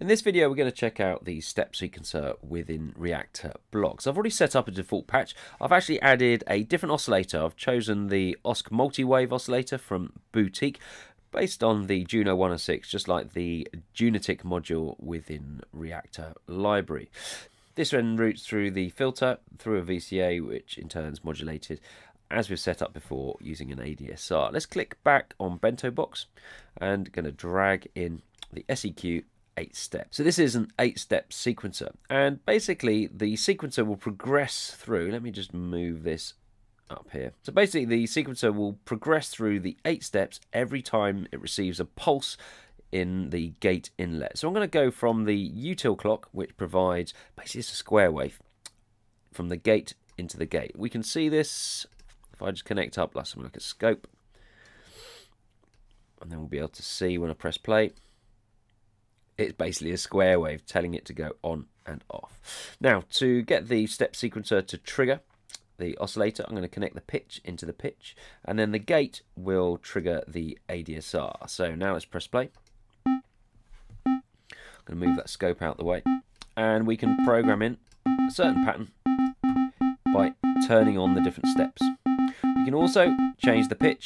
In this video we're going to check out the step sequencer within Reaktor blocks. I've already set up a default patch. I've actually added a different oscillator. I've chosen the OSC multi-wave oscillator from Boutique based on the Juno 106, just like the Junitic module within Reaktor library. This then routes through the filter, through a VCA, which in turn is modulated as we've set up before using an ADSR. Let's click back on Bento Box and going to drag in the SEQ 8-step. So this is an 8-step sequencer, and basically the sequencer will progress through. Let me just move this up here. So basically the sequencer will progress through the 8 steps every time it receives a pulse in the gate inlet. So I'm going to go from the util clock, which provides basically it's a square wave from the gate into the gate. We can see this if I just connect up. Let's have a look at scope, and then we'll be able to see when I press play. It's basically a square wave telling it to go on and off. Now, to get the step sequencer to trigger the oscillator, I'm going to connect the pitch into the pitch, and then the gate will trigger the ADSR. So now let's press play. I'm going to move that scope out the way, and we can program in a certain pattern by turning on the different steps. You can also change the pitch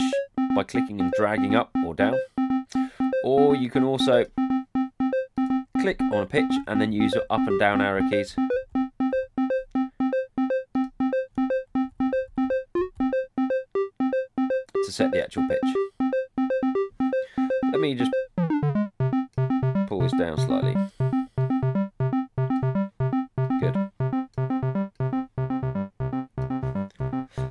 by clicking and dragging up or down, or you can also click on a pitch and then use your up and down arrow keys to set the actual pitch. Let me just pull this down slightly. Good.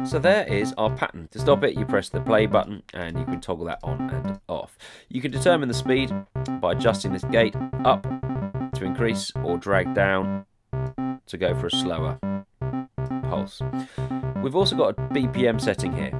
So there is our pattern. To stop it, you press the play button and you can toggle that on and off. You can determine the speed by adjusting this gate up to increase or drag down to go for a slower pulse. We've also got a BPM setting here.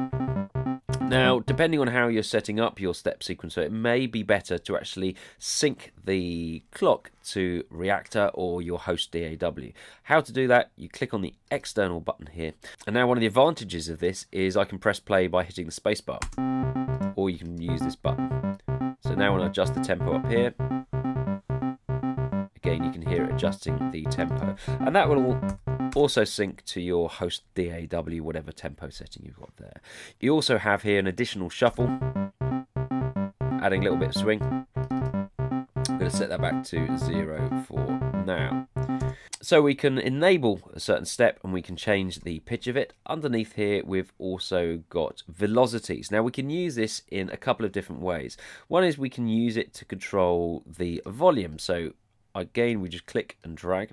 Now, depending on how you're setting up your step sequencer, it may be better to actually sync the clock to Reaktor or your host DAW. How to do that? You click on the external button here. And now one of the advantages of this is I can press play by hitting the spacebar, or you can use this button. So now when I adjust the tempo up here, again you can hear it adjusting the tempo. And that will also sync to your host DAW, whatever tempo setting you've got there. You also have here an additional shuffle, adding a little bit of swing. I'm going to set that back to 0 for now. So we can enable a certain step and we can change the pitch of it. Underneath here we've also got velocities. Now we can use this in a couple of different ways. One is we can use it to control the volume. So again, we just click and drag.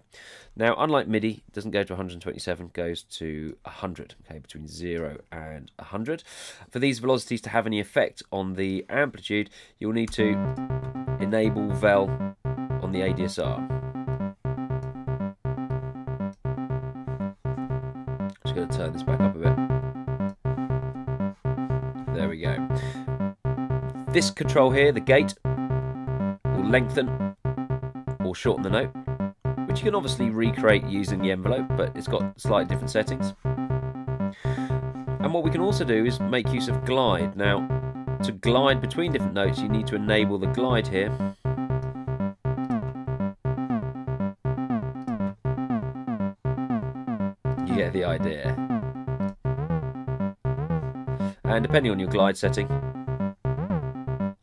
Now, unlike MIDI, it doesn't go to 127, it goes to 100, okay, between 0 and 100. For these velocities to have any effect on the amplitude, you'll need to enable Vel on the ADSR. Just going to turn this back up a bit. There we go. This control here, the gate, will lengthen or shorten the note, which you can obviously recreate using the envelope, but it's got slightly different settings. And what we can also do is make use of glide. Now, to glide between different notes, you need to enable the glide here. You get the idea. And depending on your glide setting,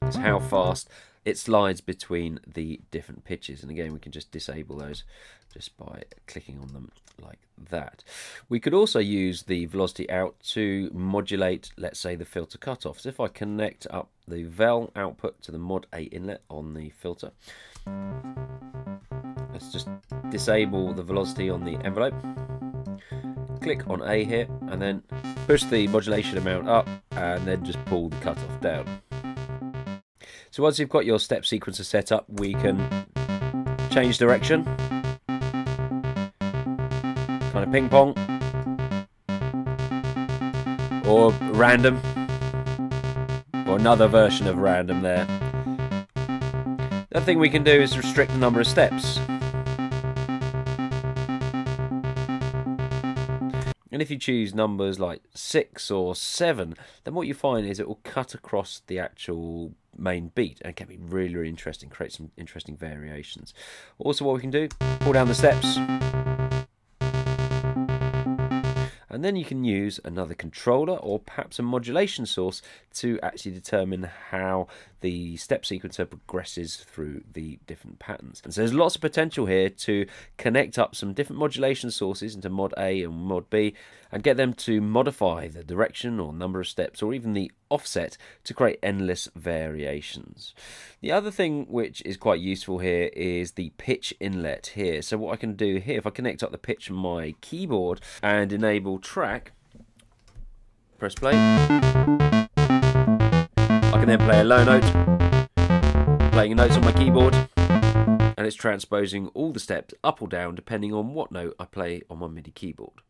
it's how fast it slides between the different pitches. And again, we can just disable those just by clicking on them like that. We could also use the velocity out to modulate, let's say, the filter cutoff. So if I connect up the Vel output to the Mod A inlet on the filter, let's just disable the velocity on the envelope. Click on A here and then push the modulation amount up and then just pull the cutoff down. So once you've got your step sequencer set up, we can change direction, kind of ping pong, or random, or another version of random there. The other thing we can do is restrict the number of steps. And And if you choose numbers like 6 or 7, then what you find is it will cut across the actual main beat, and it can be really, really interesting, create some interesting variations. Also, what we can do, pull down the steps, and then you can use another controller or perhaps a modulation source to actually determine how the step sequencer progresses through the different patterns. And so there's lots of potential here to connect up some different modulation sources into mod A and mod B and get them to modify the direction or number of steps or even the offset to create endless variations. The other thing which is quite useful here is the pitch inlet here. So what I can do here, if I connect up the pitch on my keyboard and enable track, press play, I can then play a low note, playing notes on my keyboard, and it's transposing all the steps up or down depending on what note I play on my MIDI keyboard.